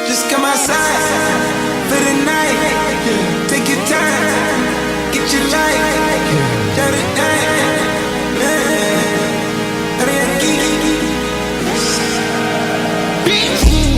Just come outside for the night. Take your time, get your life. Shut it down. Bitch.